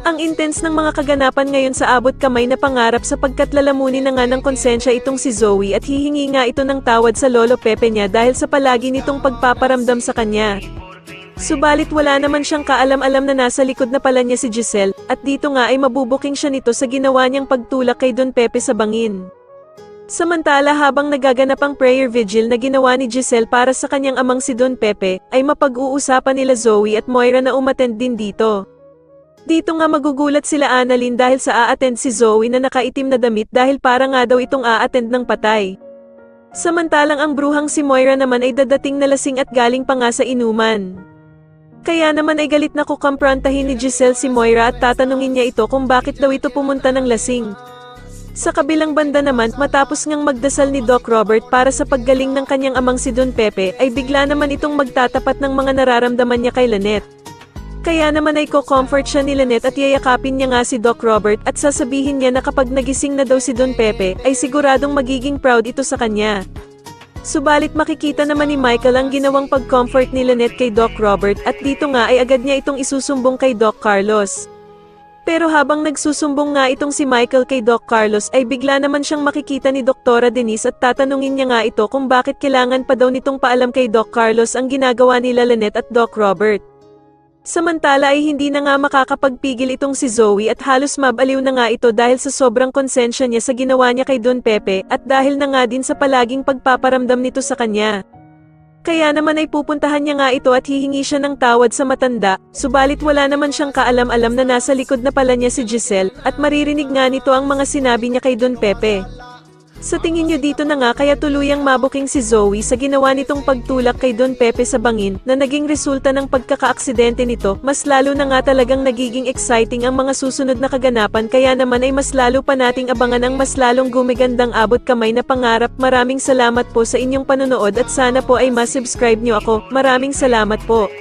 Ang intense ng mga kaganapan ngayon sa abot kamay na pangarap sapagkat lalamunin na nga ng konsensya itong si Zoe at hihingi nga ito ng tawad sa lolo Pepe niya dahil sa palagi nitong pagpaparamdam sa kanya. Subalit wala naman siyang kaalam-alam na nasa likod na pala niya si Giselle, at dito nga ay mabubuking siya nito sa ginawa niyang pagtulak kay Don Pepe sa bangin. Samantala habang nagaganap ang prayer vigil na ginawa ni Giselle para sa kanyang amang si Don Pepe, ay mapag-uusapan nila Zoe at Moira na umattend din dito. Dito nga magugulat sila Annalyn dahil sa a-attend si Zoe na nakaitim na damit dahil para nga daw itong a-attend ng patay. Samantalang ang bruhang si Moira naman ay dadating na lasing at galing pa nga sa inuman. Kaya naman ay galit na kukumprontahin ni Giselle si Moira at tatanungin niya ito kung bakit daw ito pumunta ng lasing. Sa kabilang banda naman, matapos ngang magdasal ni Doc Robert para sa paggaling ng kanyang amang si Don Pepe, ay bigla naman itong magtatapat ng mga nararamdaman niya kay Lynette. Kaya naman ay ko-comfort siya ni Lynette at yayakapin niya nga si Doc Robert at sasabihin niya na kapag nagising na daw si Don Pepe, ay siguradong magiging proud ito sa kanya. Subalit makikita naman ni Michael ang ginawang pag-comfort ni Lynette kay Doc Robert at dito nga ay agad niya itong isusumbong kay Doc Carlos. Pero habang nagsusumbong nga itong si Michael kay Doc Carlos ay bigla naman siyang makikita ni Doktora Denise at tatanungin niya nga ito kung bakit kailangan pa daw nitong paalam kay Doc Carlos ang ginagawa nila Lynette at Doc Robert. Samantala ay hindi na nga makakapagpigil itong si Zoe at halos mabaliw na nga ito dahil sa sobrang konsensya niya sa ginawa niya kay Don Pepe at dahil na nga din sa palaging pagpaparamdam nito sa kanya. Kaya naman ay pupuntahan niya nga ito at hihingi siya ng tawad sa matanda, subalit wala naman siyang kaalam-alam na nasa likod na pala niya si Giselle at maririnig nga nito ang mga sinabi niya kay Don Pepe. Sa tingin niyo dito na nga kaya tuluyang mabuking si Zoe sa ginawa nitong pagtulak kay Don Pepe sa bangin na naging resulta ng pagkakaaksidente nito, mas lalo na nga talagang nagiging exciting ang mga susunod na kaganapan kaya naman ay mas lalo pa nating abangan ang mas lalong gumigandang abot kamay na pangarap. Maraming salamat po sa inyong panonood at sana po ay ma-subscribe niyo ako. Maraming salamat po.